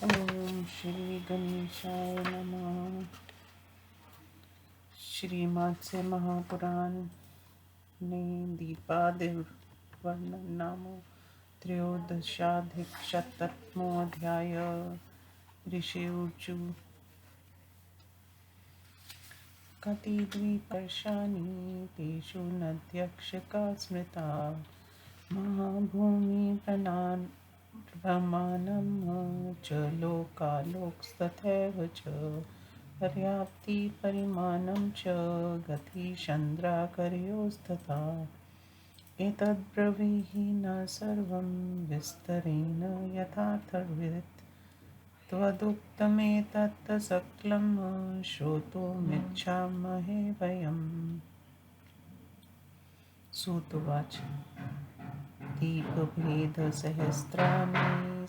ओम श्री गणेशाय नमः। श्रीमद् महापुराण ने दीपादिवर्णन नाम त्रयोदशाधिकशततमोऽध्याय। ऋषि ऊचु कति द्विपर्षाणि तेषु नद्यक्षका स्मृता महाभूमि प्रमाणं च लोकालोकस्तथैव च पर्याप्ति परिमाणं च गतिचन्द्राकर्योस्तथा एतद्ब्रवीहि न सर्वं विस्तरेण यथार्थवित् त्वदुक्तमेतत् सकलं श्रोतुमिच्छामहे वयम्। सूत उवाच दीपभेदसहस्राणि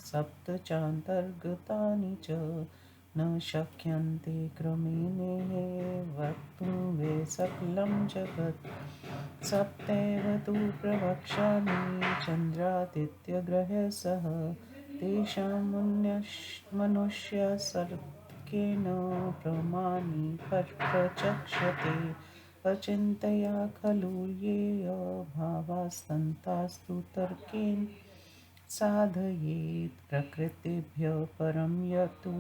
सप्त चान्तर्गतानि च न शक्यन्ते क्रमेणेह वक्तुं वै सकलं जगत् सप्तैव तु प्रवक्ष्यामि चन्द्रादित्यग्रहैः सह तेषां मनुष्यसर्गेण प्रमाणि प्रचक्षते अचिन्तया खलु ये भावास्तन्तास्तु तर्केण साधयेत् प्रकृतिभ्यः परं यतु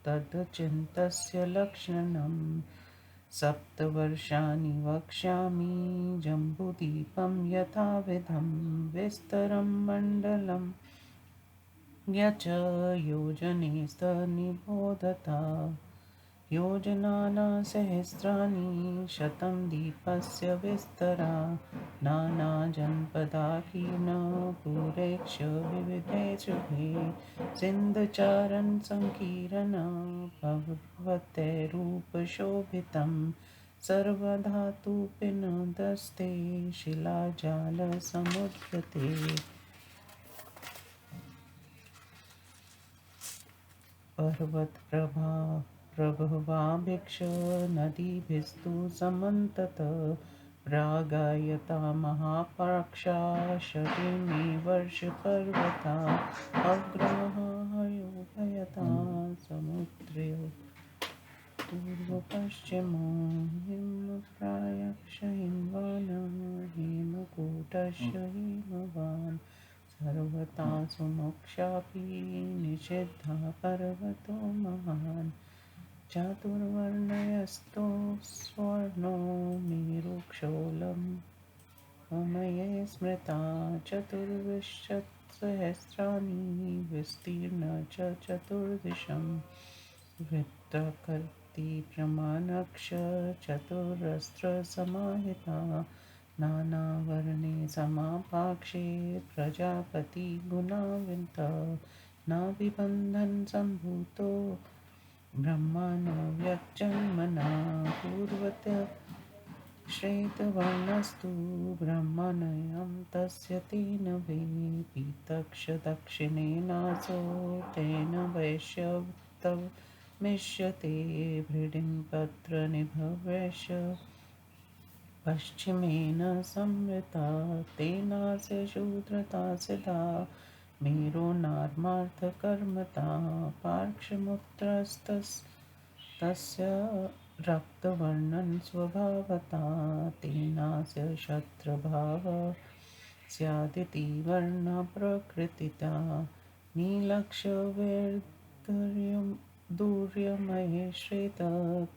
तदचिन्तस्य लक्षणम्। सप्तवर्षाणि वक्ष्यामि जम्बूद्वीपं यथाविधं विस्तरं मण्डलं यच योजनेस्तनिबोधता योजनानां सहस्राणि शतं दीपस्य विस्तरा नानाजनपदाकीर्णपुरेक्ष विविधे शुभे सिन्धुचारण सङ्कीर्ण भगवतैरूपशोभितं सर्वधातुपिनदस्ते शिलाजालसमुद्रते प्रभवाभिक्ष नदीभिस्तु समन्तत प्रागायता महापाक्षा शरीमे वर्षपर्वता अग्रहायोभयता समुद्रयो पूर्वपश्चिमो हिमप्रायक्ष हिमवान् हेमकूटस्य हिमवान् सर्वथा सुमोक्षापि निषिद्धः पर्वतो महान् चातुर्वर्ण्यस्तो स्वर्णो मेरुक्षोलम् ममये स्मृता चतुर्विंशतिसहस्राणि विस्तीर्ण च चतुर्दिशं वृत्तकर्ति प्रमाणक्ष चतुरस्रसमाहिता नानावर्णे समापाक्षे प्रजापतिगुणाविन्त नाभिबन्धन सम्भूतो ब्रह्मणो व्यक्जन्मना पूर्वत श्वेतवर्णस्तु ब्रह्मणयं तस्य तेन वै पीतक्ष दक्षिणेनासो तेन वैश्यवतमिष्यते भृडिम्पत्रनिभवैश्य पश्चिमेन संवृता तेनास्य शूद्रता सिता मेरोनार्मार्थकर्मता पार्श्वमुत्रस्तस्य रक्तवर्णं स्वभावता तेनास्य शत्रभाव स्यादिति वर्णप्रकृतिता नीलक्षवैर्दूर्यमये श्वेत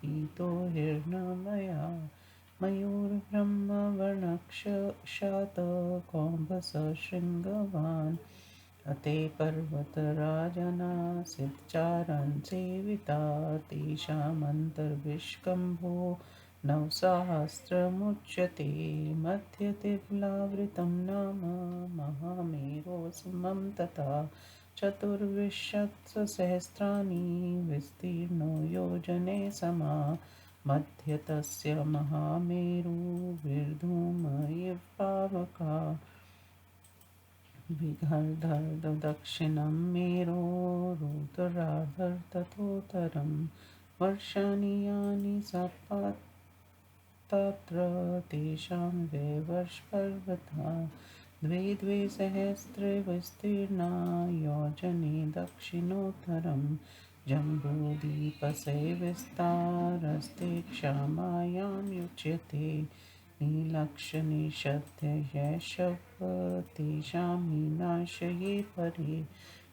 पीतो हिरण्मया मयूरब्रह्मवर्णक्षशात कौम्भसशृङ्गवान् अते पर्वतराजना सिद्धचारन् सेविता तेषामन्तर्विष्कम्भो नवसहस्रमुच्यते मध्यतिफलावृतं नाम महामेरोऽसमं तथा चतुर्विंशतिसहस्राणि विस्तीर्णो योजने समा मध्यतस्य महामेरुर्विर्धूमयः पावका विगर्धर्दक्षिणं मेरोरुदरार्धततोत्तरं वर्षाणि यानि सपात्तत्र तेषां वै वर्षपर्वता द्वे द्वे सहस्रे विस्तीर्णा योजने दक्षिणोत्तरं जम्बूद्वीपसे विस्तारस्ते क्षामायां युज्यते नीलक्षनिषध्ययशव तेषां परे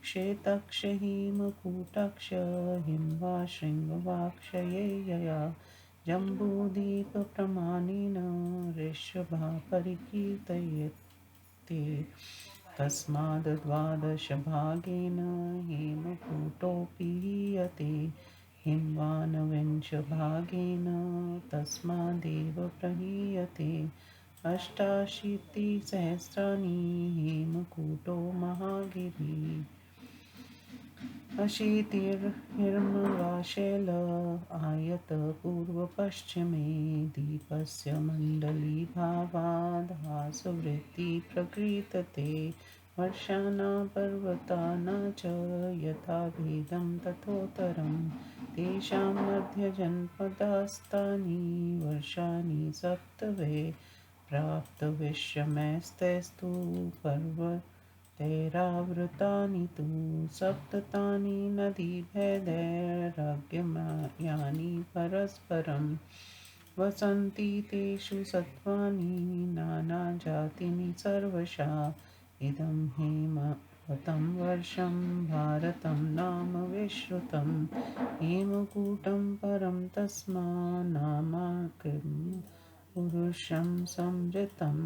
क्षेतक्ष हिमकूटक्ष हिम्वा शृङ्गवाक्षये यया जम्बूद्वीपप्रमाणेन ऋषभा परिकीर्तयते तस्माद् द्वादशभागेन हेमकूटोऽपि हीयते हिन्वानविंशभागेन तस्मादेव प्रहीयते अष्टाशीतिसहस्राणि हेमकूटो महागिरिः अशीतिर्हिमवाशैल आयत पूर्वपश्चिमे दीपस्य मण्डलीभावाद्हासवृत्ति प्रकृतते वर्षाणां पर्वतानां च यथा भेदं तथोत्तरं तेषां मध्यजनपदास्तानि वर्षाणि सप्त वै प्राप्तविश्वमस्तैस्तु पर्वतैरावृतानि तु सप्ततानि नदीभेदैरर्घ्यमयानि परस्परं वसन्ति तेषु सत्त्वानि नानाजातीनि सर्वशा इदं हेमवतं वर्षं भारतं नाम विश्रुतं हेमकूटं परं तस्मान्नामाकृतं पुरुषं संवृतम्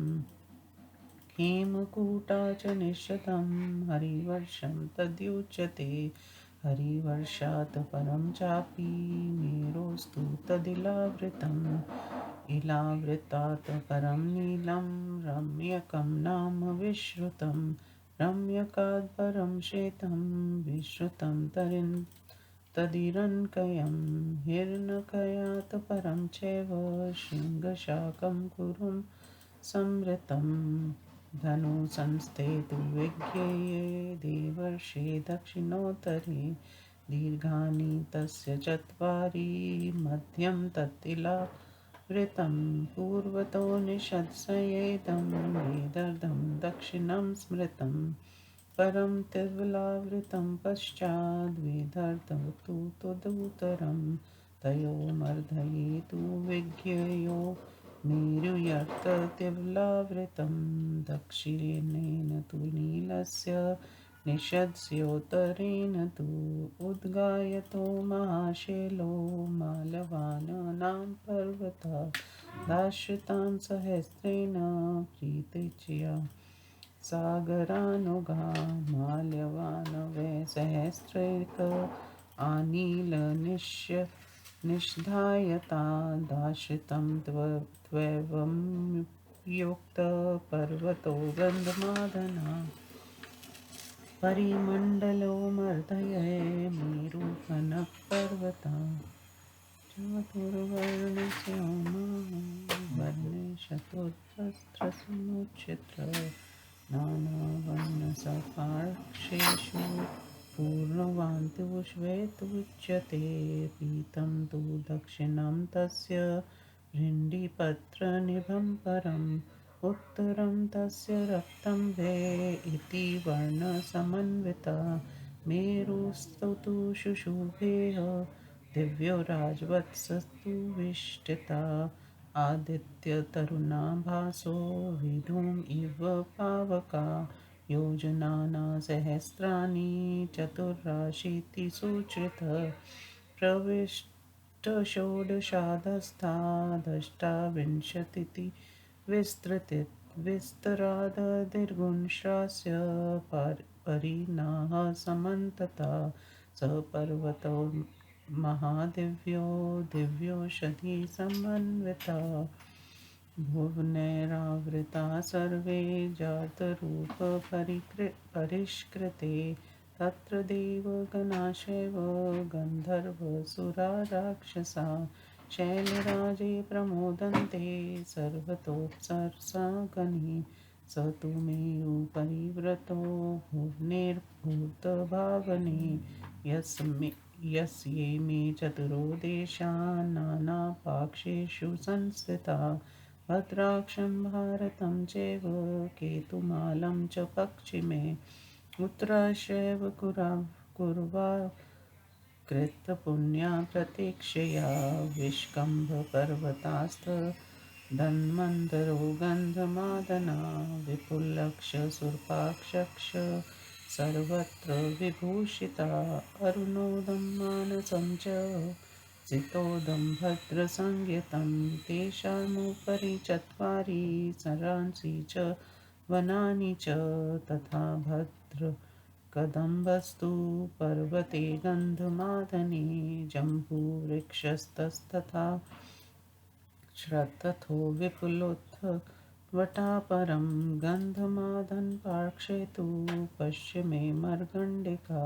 हेमकूटा च निश्चितं हरिवर्षं तद्युच्यते हरिवर्षात् परं चापि मेरोस्तु तदिलावृतम् इलावृतात् परं नीलं रम्यकं नाम विश्रुतं रम्यकात् परं श्वेतं विश्रुतं तदिरन्कयं हिरण्यकयात् परं चैव शृङ्गशाकं कुरुं संवृतम् धनुसंस्थे तु विज्ञेये देवर्षे दक्षिणोत्तरे दीर्घानि तस्य चत्वारि मध्यं तत्तिलावृतं पूर्वतो निषत्सयेदं वेदर्धं दक्षिणं स्मृतं परं तिर्वलावृतं पश्चाद्वेदर्धं तु तदुत्तरं तयोर्मध्ये तु विज्ञेयो मेरुयर्ततिर्लावृतं दक्षिणेन तु नीलस्य निषद्स्योत्तरेण तु उद्गायतो महाशैलो मालवानां पर्वतः दाश्रितां सहस्रेण प्रीतिच्या सागरानुगा माल्यवानवै सहस्रैक निष्धायता दाश्रितं त्वैवं युक्तपर्वतो गन्धमादना परिमण्डलो मर्दये मेरुफनपर्वता चातुर्वर्णश्यामा वर्णे चतुर्सहस्रसमुच्चित्र नानावर्णसपार्क्षेषु पूर्णवान्तुष्वेतुच्यते पीतं तु दक्षिणं तस्य भिण्डीपत्रनिभं परम् उत्तरं तस्य रक्तं वे इति वर्णसमन्विता मेरुस्तु तु शुशुभेह दिव्यो राजवत्सस्तु विष्टिता आदित्यतरुणाभासो विधूम इव पावका योजनाना सहस्राणि चतुराशीतिसूचित प्रविष्टषोडशादस्तादष्टाविंशतिति विस्तराददीर्घुंश्रास्य परिणाः समन्तता स पर्वतो महादिव्यो दिव्योषधि समन्विता भुवनैरावृता सर्वे जातरूपपरिष्कृते तत्र देवगणाशैव गन्धर्वसुरा राक्षसा शैलराजे प्रमोदन्ते सर्वतोऽप्सरसा गणे स तु मेरुपरिव्रतो भुवनैर्भूतभावने यस्ये मे चतुरो देशा नानापाक्षेषु संस्थिता भद्राक्षं भारतं चैव केतुमालं च पश्चिमे उत्तराश्रैव कुर्वा कृतपुण्या प्रतीक्षया विष्कम्भपर्वतास्थ धन्वन्तरो गन्धमादना विपुलक्षशूर्पाक्षक्ष सर्वत्र विभूषिता अरुणोदं मानसं च सितोदं भद्रसंज्ञितं तेषामुपरि चत्वारि सरांसि च वनानि च तथा भद्र कदम्बस्तु पर्वते गन्धमादने जम्बूवृक्षस्तस्तथा श्रद्धथो विपुलोत्थ वटापरं गन्धमादनपार्श्वे तु पश्चिमे मर्गण्डिका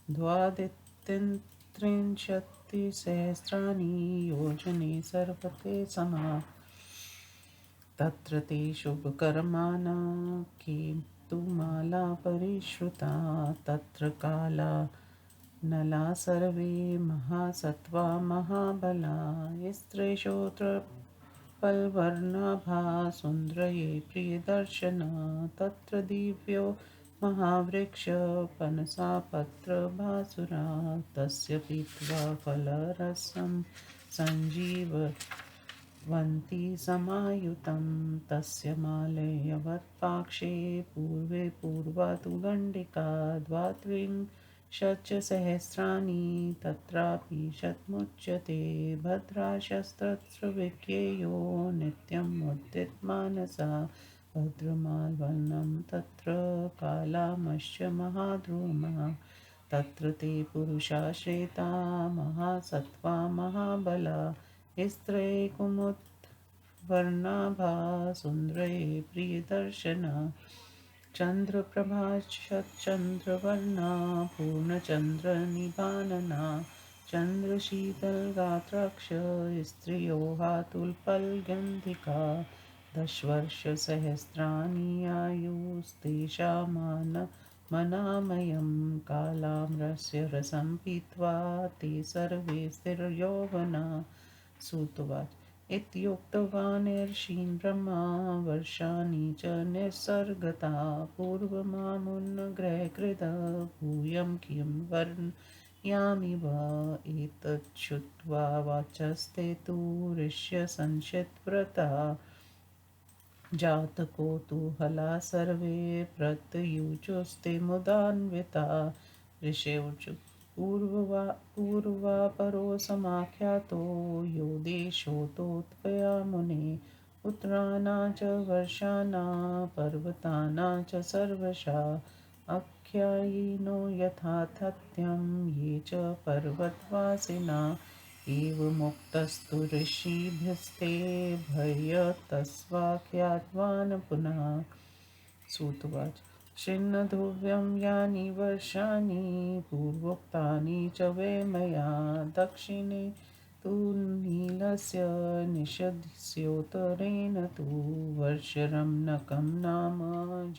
द्वादित्रिंशत्सहस्राणि योजने सर्वते समा तत्र ते शुभकर्माणा केतुमाला परिश्रुता तत्र काला नला सर्वे महासत्त्वा महाबला स्त्रीशोत्रपल्वर्णाभा सुन्दर्ये प्रियदर्शना तत्र दिव्यो महावृक्ष पनसापत्रभासुरा तस्य पीत्वा फलरसं सञ्जीवन्ति समायुतं तस्य मालयवत्पाक्षे पूर्वे पूर्वा तु गण्डिका द्वात्रिंशच्चसहस्राणि तत्रापि शतमुच्यते भद्राशस्तत्र विज्ञेयो नित्यमुद्यतमानसा भद्रमालवनं तत्र कालामश्च महाद्रुमः तत्र ते पुरुषा श्रेता महासत्त्वा महाबला स्त्रियः कुमुदवर्णाभा सुन्दर्ये प्रियदर्शना चन्द्रप्रभाश्चन्द्रवर्णा पूर्णचन्द्रनिभानना चन्द्रशीतलगात्राक्ष स्त्रियो हातुलपल्गन्धिका दशवर्षसहस्राणि आयुस्तेषामनामयं कालाम्रस्य रसं पीत्वा ते सर्वे स्थिरयौवना सूतवाच इत्युक्तवानर्षीन् ब्रह्मा वर्षाणि च निसर्गता पूर्वमामुन्नग्रहकृत भूयं किं वर्णयामि वा एतच्छ्रुत्वा वाचस्ते तु ऋष्यसंशितव्रता जातकौतूहला सर्वे प्रत्युजुस्ते मुदान्विता ऋषिर्वाच पूर्वापरो समाख्यातो यो देशोऽतो त्वया मुने उत्तराना च वर्षाणा पर्वताना च सर्वशा आख्यायिनो यथातथ्यं ये च पर्वतवासिना एवमुक्तस्तु ऋषिभिस्ते भयतस्वाख्यातवान् पुनः सूतवाच शृण्वध्रुवं यानि वर्षाणि पूर्वोक्तानि च वै मया दक्षिणे तु नीलस्य निषदस्योत्तरेण तु वर्षरम्णकं नाम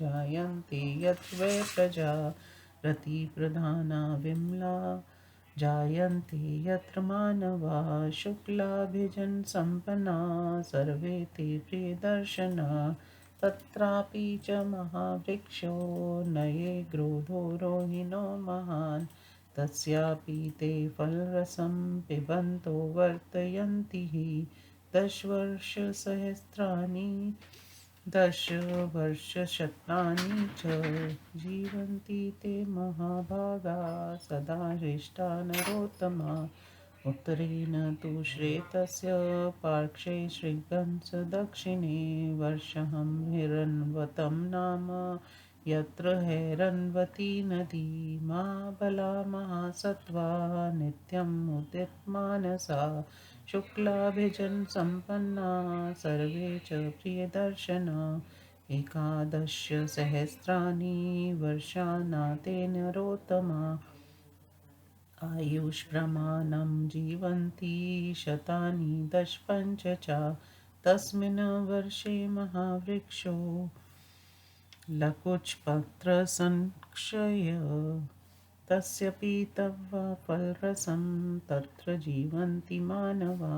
जायन्ते यत्र वै प्रजा रतिप्रधाना विमला जायन्ते यत्र मानवा शुक्लाभिजनसम्पन्ना सर्वे ते प्रियदर्शना तत्रापि च महावृक्षो नये क्रोधो रोहिणो महान् तस्यापि ते फलरसं पिबन्तो वर्तयन्ति हि दशवर्षसहस्राणि दशवर्षशतानि च जीवन्ति ते महाभागा सदा हृष्टा नरोत्तमा उत्तरेण तु श्रेतस्य पार्श्वे शृगंस दक्षिणे वर्षहं हिरण्वतं नाम यत्र हैरन्वती नदी महाबला महासत्त्वा नित्यम् उदितमानसा शुक्लाभिजनसम्पन्ना सर्वे च प्रियदर्शना एकादशसहस्राणि वर्षाणि नरोत्तमा आयुष्प्रमाणं जीवन्ति शतानि दशपञ्च च तस्मिन् वर्षे महावृक्षो लकुचपत्रसंक्षय तस्य पीत्वा फलरसं तत्र जीवन्ति मानवा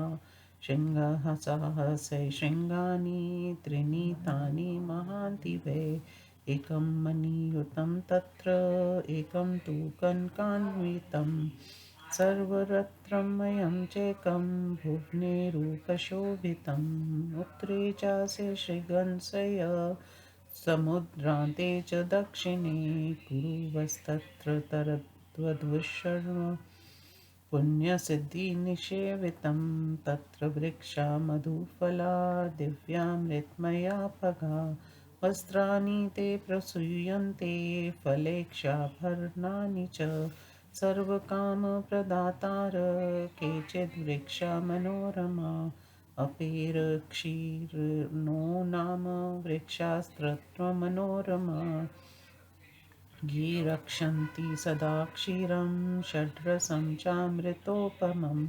शृङ्गः सहस्रै शृङ्गानि त्रिनीतानि महान्ति वै एकं मणियुतं तत्र एकं तु कनकान्वितं सर्वरत्नमयं चैकं भुवने रूपशोभितम् उत्तरे चास्य श्रीगणेशय समुद्रान्ते च दक्षिणे कुरुवस्तत्र तरद्वद्विशर्म पुण्यसिद्धिनिषेवितं तत्र वृक्षा मधुफला दिव्यामृतमया फगा वस्त्राणि ते प्रसूयन्ते फलेक्षाभरणानि च सर्वकामप्रदातार केचिद्वृक्षा मनोरमा अपेरक्षीर्णो नाम वृक्षास्त्रत्वमनोरमा ये रक्षन्ति सदा क्षीरं षड्रसं चामृतोपमं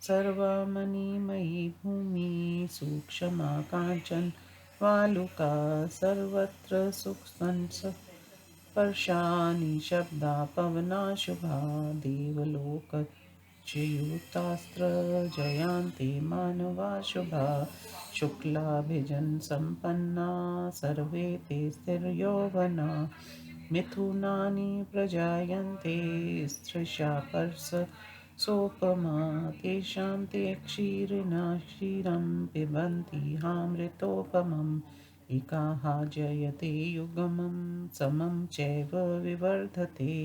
सर्वमणिमयी भूमि सूक्ष्मा काञ्चन वालुका सर्वत्र सुखसंस्पर्शानि शब्दा पवना शुभा देवलोकच्युतास्त्र जयांति मानवा शुभा शुक्लाभिजन संपन्ना सर्वे ते स्थिर्यौवना मिथुनानि प्रजायन्ते स्त्रीशा पर्स सोपमा तेषां ते क्षीरिणा क्षीरं पिबन्ति हामृतोपमम् एकाः जयते युगमं समं चैव विवर्धते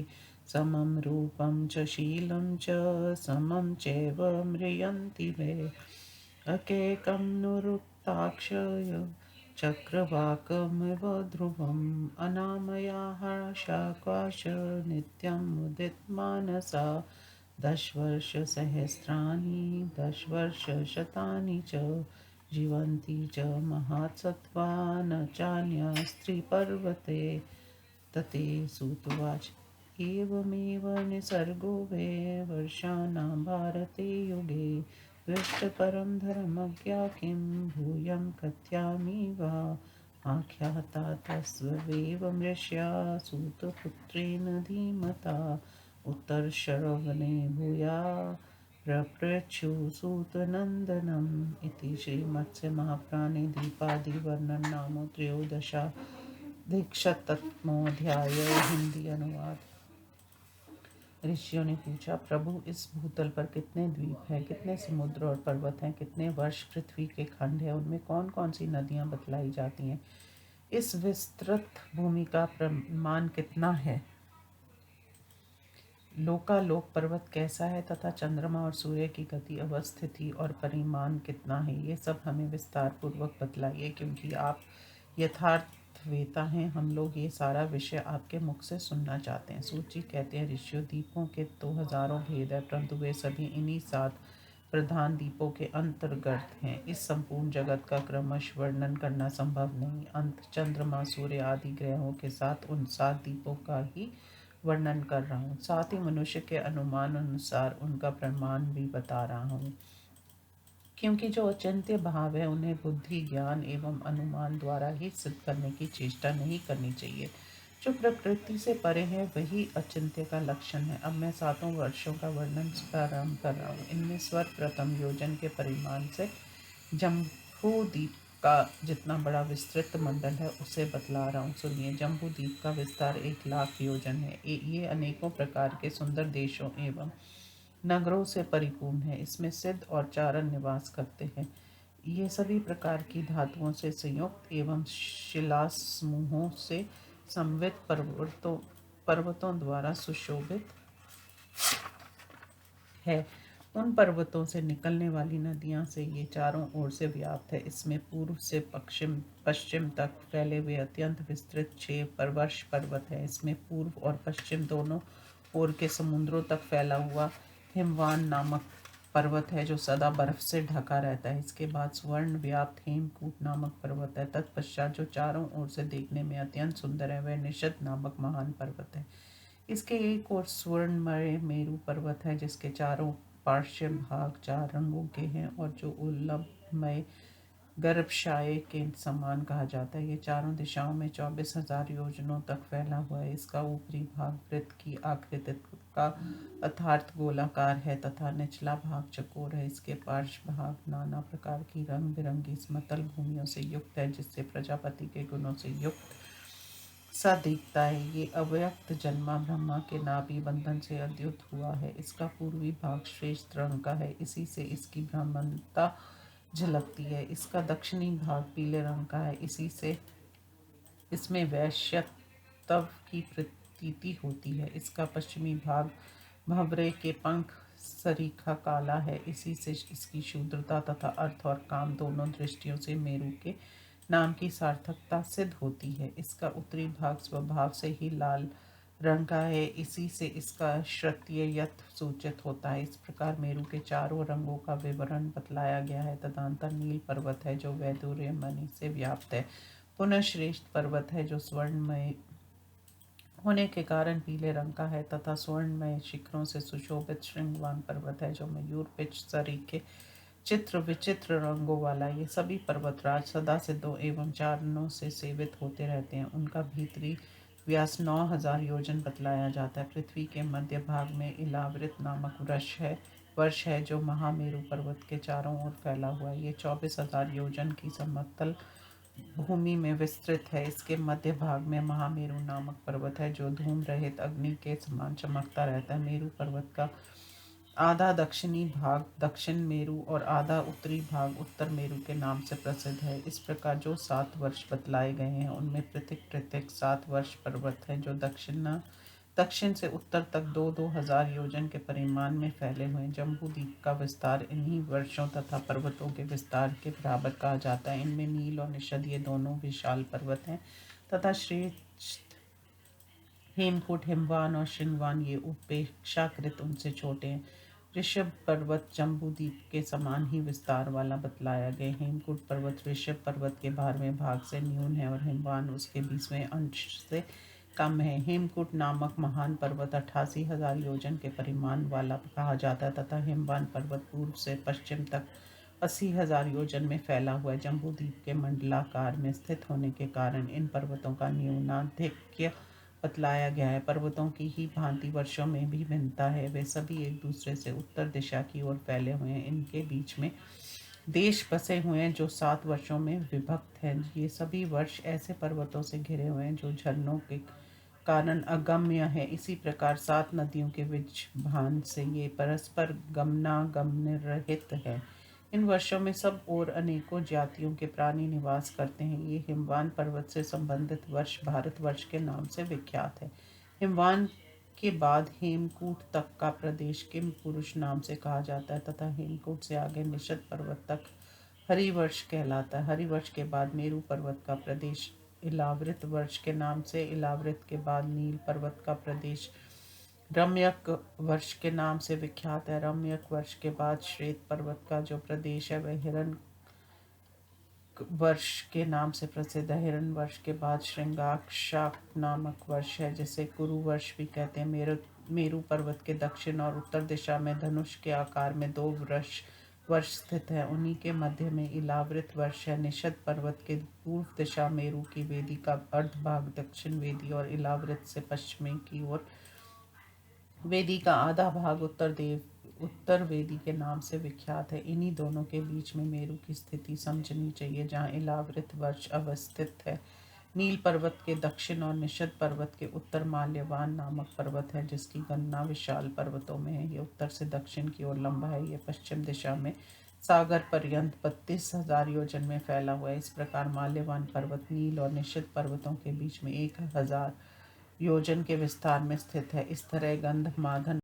समं रूपं च शीलं च समं चैव म्रियन्ति वै अकेकं नुरुक्ताक्षय चक्रवाकमिव ध्रुवम् अनामयाः शाकाश नित्यं मुदितमानसा दशवर्षसहस्राणि दशवर्षशतानि च जीवन्ति च महात्सत्त्वा न चान्या स्त्रीपर्वते तते सूतुवाच एवमेव निसर्गो वै वर्षाणां भारते युगे दृष्टपरं धर्मज्ञा किं भूयं कथयामि वा आख्याता तस्वेव मृष्या सूतपुत्रेण धीमता उत्तरश्रवणे भूया प्रपृच्छु सूतनन्दनम् इति श्रीमत्स्यमहापुराणे दीपादिवर्णन नाम त्रयोदशाधिकशततमोऽध्याय। हिंदी अनुवाद। ऋषियों ने पूछा, प्रभु इस भूतल पर कितने द्वीप हैं, कितने समुद्र और पर्वत हैं, कितने वर्ष पृथ्वी के खंड हैं, उनमें कौन कौन सी नदियां बतलाई जाती हैं, इस विस्तृत भूमि का प्रमाण कितना है, लोकालोक पर्वत कैसा है तथा चंद्रमा और सूर्य की गति अवस्थिति और परिमाण कितना है, ये सब हमें विस्तार पूर्वक बतलाइए क्योंकि आप यथार्थवेता हैं। हम लोग ये सारा विषय आपके मुख से सुनना चाहते हैं। सूत जी कहते हैं, ऋषियों दीपों के तो हजारों भेद है, परंतु वे सभी इन्हीं 7 प्रधान दीपों के अंतर्गत हैं। इस संपूर्ण जगत का क्रमश वर्णन करना संभव नहीं। अंत चंद्रमा सूर्य आदि ग्रहों के साथ उन 7 दीपों का ही वर्णन कर रहा हूँ। साथ ही मनुष्य के अनुमान अनुसार उनका प्रमाण भी बता रहा हूँ, क्योंकि जो अचिंत्य भाव है उन्हें बुद्धि ज्ञान एवं अनुमान द्वारा ही सिद्ध करने की चेष्टा नहीं करनी चाहिए। जो प्रकृति से परे है वही अचिंत्य का लक्षण है। अब मैं 7 वर्षों का वर्णन प्रारंभ कर रहा हूँ। इनमें सर्वप्रथम योजन के परिमाण से जम्बू द्वीप का जितना बड़ा विस्तृत मंडल है उसे बतला रहा हूँ। सुनिए, जम्बू द्वीप का विस्तार 1,00,000 योजन है। ये अनेकों प्रकार के सुंदर देशों एवं नगरों से परिपूर्ण है। इसमें सिद्ध और चारण निवास करते हैं। ये सभी प्रकार की धातुओं से संयुक्त एवं शिलासमूहों से समृद्ध पर्वतों द्वारा सुशोभित है। उन पर्वतों से निकलने वाली नदियां से ये चारों ओर से व्याप्त है। इसमें पूर्व से पश्चिम तक फैले हुए अत्यंत विस्तृत 6 परवर्ष पर्वत है। इसमें पूर्व और पश्चिम दोनों ओर के समुद्रों तक फैला हुआ हिमवान नामक पर्वत है जो सदा बर्फ से ढका रहता है। इसके बाद स्वर्ण व्याप्त हेमकूट नामक पर्वत है। तत्पश्चात जो चारों ओर से देखने में अत्यंत सुंदर है वह निषद नामक महान पर्वत है। इसके एक और स्वर्णमय मेरु पर्वत है जिसके चारों पार्श्व भाग 4 रंगों के हैं और जो उल्लंबमय गर्भाशय के समान कहा जाता है। ये चारों दिशाओं में 24,000 योजनों तक फैला हुआ है। इसका ऊपरी भाग वृत्त की आकृति का अर्थात गोलाकार है तथा निचला भाग चौकोर है। इसके पार्श्व भाग नाना प्रकार की रंग बिरंगी समतल भूमियों से युक्त है, जिससे प्रजापति के गुणों से युक्त सा दिखता है। ये अव्यक्त जन्मा ब्रह्मा के नाभि बंधन से अद्युत हुआ है। इसका पूर्वी भाग श्रेष्ठ रंग का है, इसी से इसकी ब्राह्मणता झलकती है। इसका दक्षिणी भाग पीले रंग का है, इसी से इसमें वैश्यत्व की प्रतीति होती है। इसका पश्चिमी भाग भंवरे के पंख सरीखा काला है, इसी से इसकी शूद्रता तथा अर्थ और काम दोनों दृष्टियों से मेरु के नाम की सार्थकता सिद्ध होती है। इसका उत्तरी भाग स्वभाव से ही लाल रंग का है, इसी से इसका श्रुत्ययत्व सूचित होता है। इस प्रकार मेरु के चारों रंगों का विवरण बतलाया गया है। तदनंतर नील पर्वत है जो वैदूर्य मणि से व्याप्त है। पुनः श्रेष्ठ पर्वत है जो स्वर्णमय होने के कारण पीले रंग का है तथा स्वर्णमय शिखरों से सुशोभित श्रृंगवान पर्वत है जो मयूर पिच सरीखे चित्र विचित्र रंगों वाला। ये सभी पर्वतराज सदा सिद्धों एवं चारणों से सेवित होते रहते हैं। उनका भीतरी व्यास 9,000 योजन बतलाया जाता है। पृथ्वी के मध्य भाग में इलावृत नामक वर्ष है जो महामेरु पर्वत के चारों ओर फैला हुआ है। ये 24,000 योजन की समतल भूमि में विस्तृत है। इसके मध्य भाग में महामेरु नामक पर्वत है जो धूम रहित अग्नि के समान चमकता रहता है। मेरु पर्वत का आधा दक्षिणी भाग दक्षिण मेरु और आधा उत्तरी भाग उत्तर मेरु के नाम से प्रसिद्ध है। इस प्रकार जो 7 वर्ष बतलाए गए हैं उनमें पृथक पृथक 7 वर्ष पर्वत हैं जो दक्षिण से उत्तर तक 2,000 योजन के परिमाण में फैले हुए हैं। जम्बू द्वीप का विस्तार इन्हीं वर्षों तथा पर्वतों के विस्तार के बराबर कहा जाता है। इनमें नील और निषद ये दोनों विशाल पर्वत हैं तथा श्रेष्ठ हेमकूट हिमवान और श्रृंगवान ये उपेक्षाकृत उनसे छोटे हैं। ऋषभ पर्वत जम्बू द्वीप के समान ही विस्तार वाला बतलाया गया। हेमकूट पर्वत ऋषभ पर्वत के 12वें भाग से न्यून है और हिमवान उसके 20वें अंश से कम है। हेमकूट नामक महान पर्वत 88,000 योजन के परिमाण वाला कहा जाता है तथा हिमवान पर्वत पूर्व से पश्चिम तक 80,000 योजन में फैला हुआ है। जम्बू द्वीप के मंडलाकार में स्थित होने के कारण इन पर्वतों का न्यूनाधिक्य बतलाया गया है। पर्वतों की ही भांति वर्षों में भी भिन्नता है। वे सभी एक दूसरे से उत्तर दिशा की ओर फैले हुए हैं। इनके बीच में देश बसे हुए हैं जो 7 वर्षों में विभक्त हैं। ये सभी वर्ष ऐसे पर्वतों से घिरे हुए हैं जो झरनों के कारण अगम्य है। इसी प्रकार 7 नदियों के विजभान से ये परस्पर गमनागमन रहित है। इन वर्षों में सब और अनेकों जातियों के प्राणी निवास करते हैं। ये हिमवान पर्वत से संबंधित वर्ष भारतवर्ष के नाम से विख्यात है। हिमवान के बाद हेमकूट तक का प्रदेश किम पुरुष नाम से कहा जाता है तथा हेमकूट से आगे निषद पर्वत तक हरिवर्ष कहलाता है। हरिवर्ष के बाद मेरु पर्वत का प्रदेश इलावृत वर्ष के नाम से, इलावृत के बाद नील पर्वत का प्रदेश रम्यक वर्ष के नाम से विख्यात है। रम्यक वर्ष के बाद श्वेत पर्वत का जो प्रदेश है वह हिरण वर्ष के नाम से प्रसिद्ध है। हिरण वर्ष के बाद श्रृंगाक्षा नामक वर्ष है जिसे कुरु वर्ष भी कहते हैं। मेरु पर्वत के दक्षिण और उत्तर दिशा में धनुष के आकार में 2 वर्ष स्थित है। उन्हीं के मध्य में इलावृत वर्ष है। निषद पर्वत के पूर्व दिशा मेरु की वेदी का अर्ध भाग दक्षिण वेदी और इलावृत से पश्चिमी की ओर वेदी का आधा भाग उत्तर वेदी के नाम से विख्यात है। इन्हीं दोनों के बीच में मेरु की स्थिति समझनी चाहिए जहाँ इलावृत वर्ष अवस्थित है। नील पर्वत के दक्षिण और निषद पर्वत के उत्तर माल्यवान नामक पर्वत है जिसकी गणना विशाल पर्वतों में है। ये उत्तर से दक्षिण की ओर लंबा है। ये पश्चिम दिशा में सागर पर्यंत 32,000 योजन में फैला हुआ है। इस प्रकार माल्यवान पर्वत नील और निषद पर्वतों के बीच में 1,000 योजन के विस्तार में स्थित है। इस तरह गंधमादन